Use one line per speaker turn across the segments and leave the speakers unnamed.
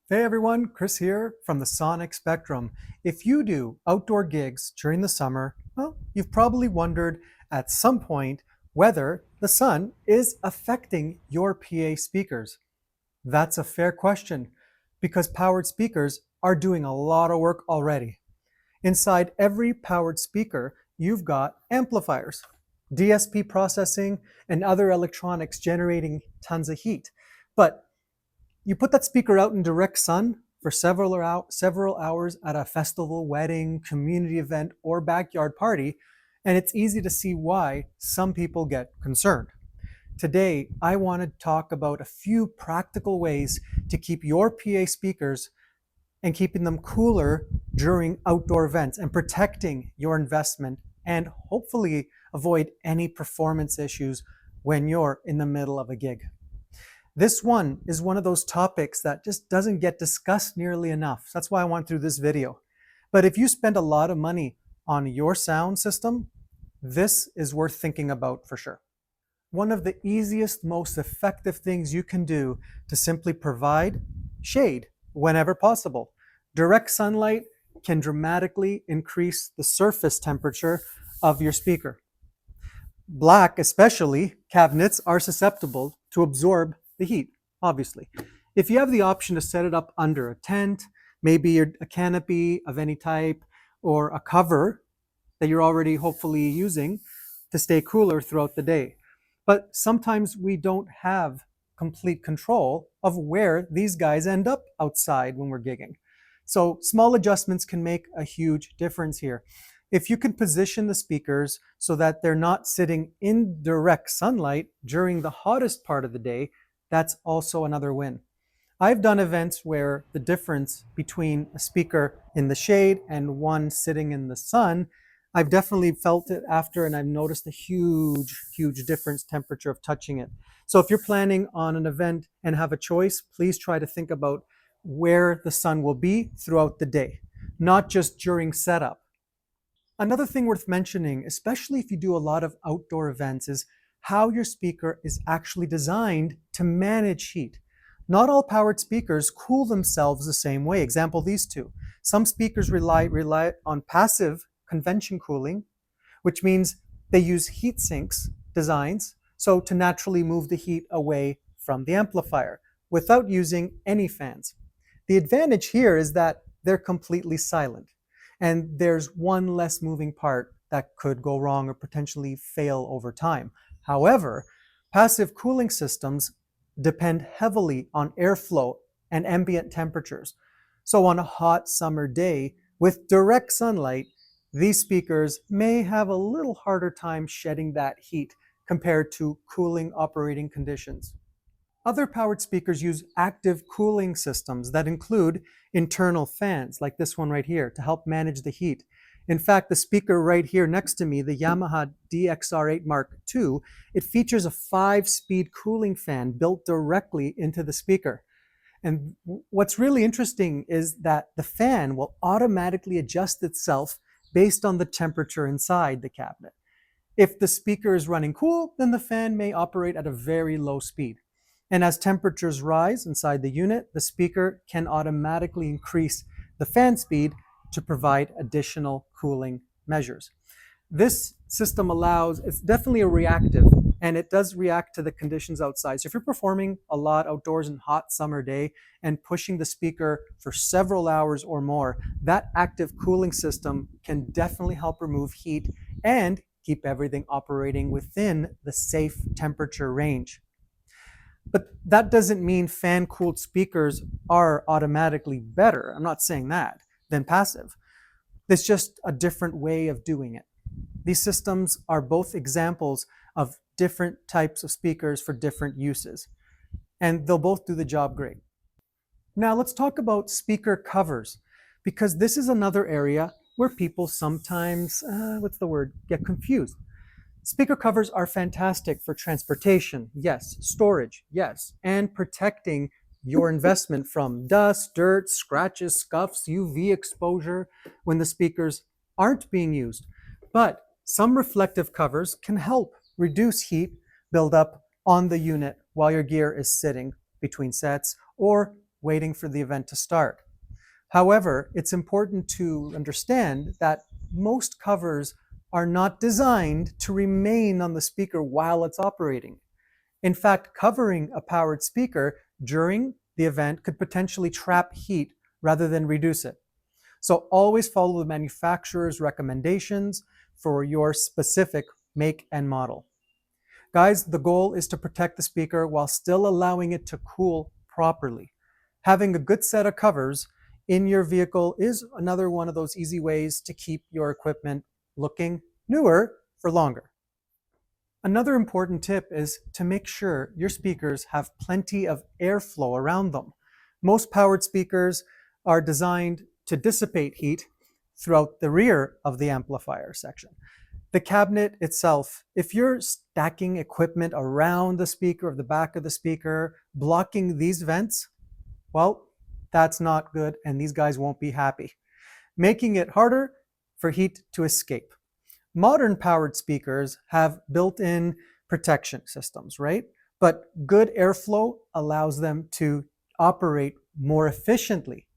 Hey everyone, Chris here from the Sonic Spectrum. If you do outdoor gigs during the summer, well, you've probably wondered at some point whether the sun is affecting your PA speakers. That's a fair question because powered speakers are doing a lot of work already. Inside every powered speaker, you've got amplifiers, DSP processing, and other electronics generating tons of heat. But you put that speaker out in direct sun for several hours at a festival, wedding, community event, or backyard party, and it's easy to see why some people get concerned. Today, I want to talk about a few practical ways to keep your PA speakers and keeping them cooler during outdoor events and protecting your investment and hopefully avoid any performance issues when you're in the middle of a gig. This one is one of those topics that just doesn't get discussed nearly enough. That's why I went through this video. But if you spend a lot of money on your sound system, this is worth thinking about for sure. One of the easiest, most effective things you can do to simply provide shade whenever possible. Direct sunlight can dramatically increase the surface temperature of your speaker. Black, especially, cabinets are susceptible to absorb the heat, obviously. If you have the option to set it up under a tent, maybe a canopy of any type, or a cover that you're already hopefully using to stay cooler throughout the day. But sometimes we don't have complete control of where these guys end up outside when we're gigging. So small adjustments can make a huge difference here. If you can position the speakers so that they're not sitting in direct sunlight during the hottest part of the day, that's also another win. I've done events where the difference between a speaker in the shade and one sitting in the sun, I've definitely felt it after, and I've noticed a huge difference temperature of touching it. So if you're planning on an event and have a choice, please try to think about where the sun will be throughout the day, not just during setup. Another thing worth mentioning, especially if you do a lot of outdoor events, is how your speaker is actually designed to manage heat. Not all powered speakers cool themselves the same way. Example, these two. Some speakers rely on passive convection cooling, which means they use heat sinks designs, so to naturally move the heat away from the amplifier without using any fans. The advantage here is that they're completely silent, and there's one less moving part that could go wrong or potentially fail over time. However, passive cooling systems depend heavily on airflow and ambient temperatures. So on a hot summer day with direct sunlight, these speakers may have a little harder time shedding that heat compared to cooling operating conditions. Other powered speakers use active cooling systems that include internal fans, like this one right here, to help manage the heat. In fact, the speaker right here next to me, the Yamaha DXR8 Mark II, it features a 5-speed cooling fan built directly into the speaker. And what's really interesting is that the fan will automatically adjust itself based on the temperature inside the cabinet. If the speaker is running cool, then the fan may operate at a very low speed. And as temperatures rise inside the unit, the speaker can automatically increase the fan speed to provide additional cooling measures. This system it's definitely a reactive, and it does react to the conditions outside. So if you're performing a lot outdoors in a hot summer day and pushing the speaker for several hours or more, that active cooling system can definitely help remove heat and keep everything operating within the safe temperature range. But that doesn't mean fan-cooled speakers are automatically better. I'm not saying that, than passive. It's just a different way of doing it. These systems are both examples of different types of speakers for different uses, and they'll both do the job great. Now let's talk about speaker covers, because this is another area where people sometimes, get confused. Speaker covers are fantastic for transportation, yes, storage, yes, and protecting your investment from dust, dirt, scratches, scuffs, UV exposure when the speakers aren't being used. But some reflective covers can help reduce heat buildup on the unit while your gear is sitting between sets or waiting for the event to start. However, it's important to understand that most covers are not designed to remain on the speaker while it's operating. In fact, covering a powered speaker during the event could potentially trap heat rather than reduce it. So always follow the manufacturer's recommendations for your specific make and model. Guys, the goal is to protect the speaker while still allowing it to cool properly. Having a good set of covers in your vehicle is another one of those easy ways to keep your equipment looking newer for longer. Another important tip is to make sure your speakers have plenty of airflow around them. Most powered speakers are designed to dissipate heat throughout the rear of the amplifier section. The cabinet itself, if you're stacking equipment around the speaker or the back of the speaker, blocking these vents, well, that's not good and these guys won't be happy, making it harder for heat to escape. Modern powered speakers have built-in protection systems, right? But good airflow allows them to operate more efficiently.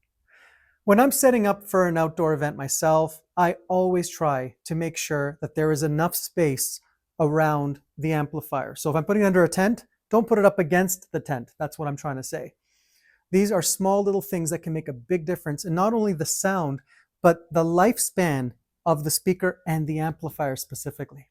When I'm setting up for an outdoor event myself, I always try to make sure that there is enough space around the amplifier. So if I'm putting it under a tent, don't put it up against the tent. That's what I'm trying to say. These are small little things that can make a big difference in not only the sound, but the lifespan of the speaker and the amplifier specifically.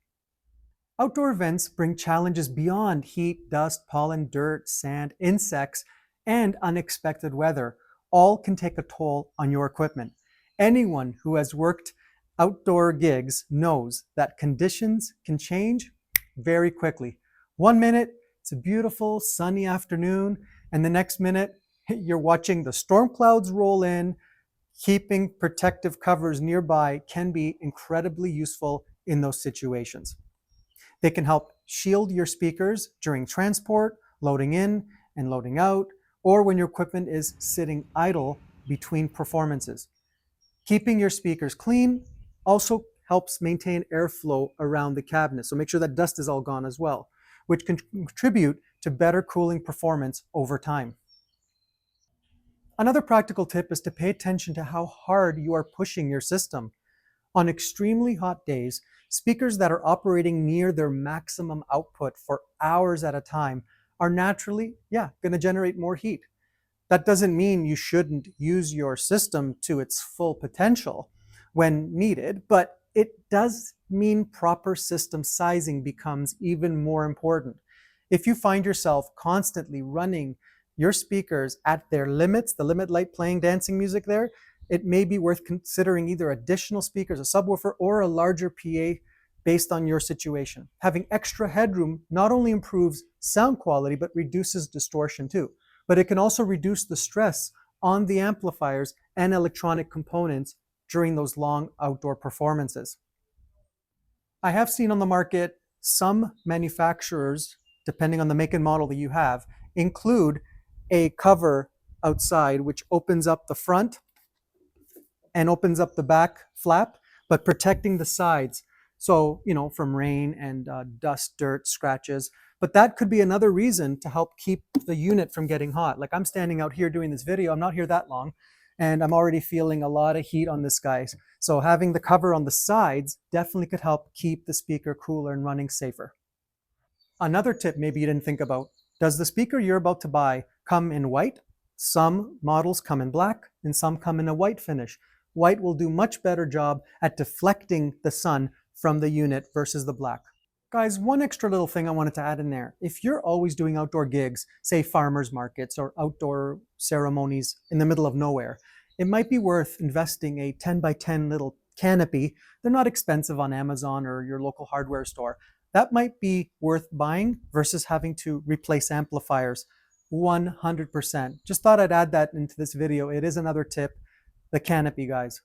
Outdoor events bring challenges beyond heat, dust, pollen, dirt, sand, insects, and unexpected weather. All can take a toll on your equipment. Anyone who has worked outdoor gigs knows that conditions can change very quickly. 1 minute, it's a beautiful sunny afternoon, and the next minute, you're watching the storm clouds roll in. Keeping protective covers nearby can be incredibly useful in those situations. They can help shield your speakers during transport, loading in and loading out, or when your equipment is sitting idle between performances. Keeping your speakers clean also helps maintain airflow around the cabinet, so make sure that dust is all gone as well, which can contribute to better cooling performance over time. Another practical tip is to pay attention to how hard you are pushing your system. On extremely hot days, speakers that are operating near their maximum output for hours at a time are naturally, going to generate more heat. That doesn't mean you shouldn't use your system to its full potential when needed, but it does mean proper system sizing becomes even more important. If you find yourself constantly running your speakers at their limits, the limit light playing dancing music there, it may be worth considering either additional speakers, a subwoofer, or a larger PA based on your situation. Having extra headroom not only improves sound quality, but reduces distortion too. But it can also reduce the stress on the amplifiers and electronic components during those long outdoor performances. I have seen on the market some manufacturers, depending on the make and model that you have, include a cover outside which opens up the front and opens up the back flap, but protecting the sides. So, from rain and dust, dirt, scratches. But that could be another reason to help keep the unit from getting hot. Like I'm standing out here doing this video, I'm not here that long, and I'm already feeling a lot of heat on this guy. So having the cover on the sides definitely could help keep the speaker cooler and running safer. Another tip maybe you didn't think about, does the speaker you're about to buy come in white? Some models come in black and some come in a white finish. White will do much better job at deflecting the sun from the unit versus the black. Guys, one extra little thing I wanted to add in there. If you're always doing outdoor gigs, say farmers markets or outdoor ceremonies in the middle of nowhere, it might be worth investing a 10 by 10 little canopy. They're not expensive on Amazon or your local hardware store. That might be worth buying versus having to replace amplifiers 100%. Just thought I'd add that into this video. It is another tip, the canopy, guys.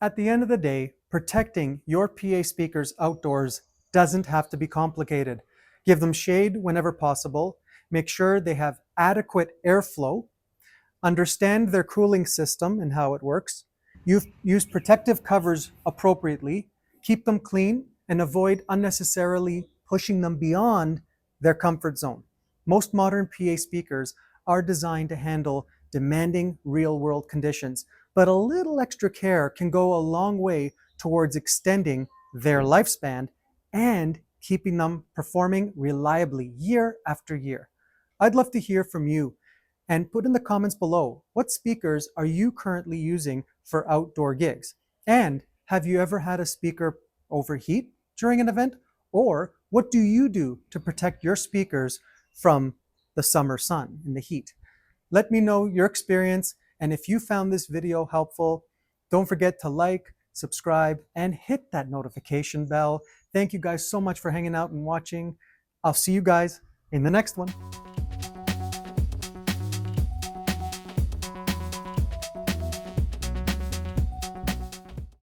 At the end of the day, protecting your PA speakers outdoors doesn't have to be complicated. Give them shade whenever possible. Make sure they have adequate airflow. Understand their cooling system and how it works. Use protective covers appropriately. Keep them clean and avoid unnecessarily pushing them beyond their comfort zone. Most modern PA speakers are designed to handle demanding real-world conditions. But a little extra care can go a long way towards extending their lifespan and keeping them performing reliably year after year. I'd love to hear from you and put in the comments below, what speakers are you currently using for outdoor gigs? And have you ever had a speaker overheat during an event? Or what do you do to protect your speakers from the summer sun and the heat? Let me know your experience, and if you found this video helpful, don't forget to like, subscribe, and hit that notification bell. Thank you guys so much for hanging out and watching. I'll see you guys in the next one.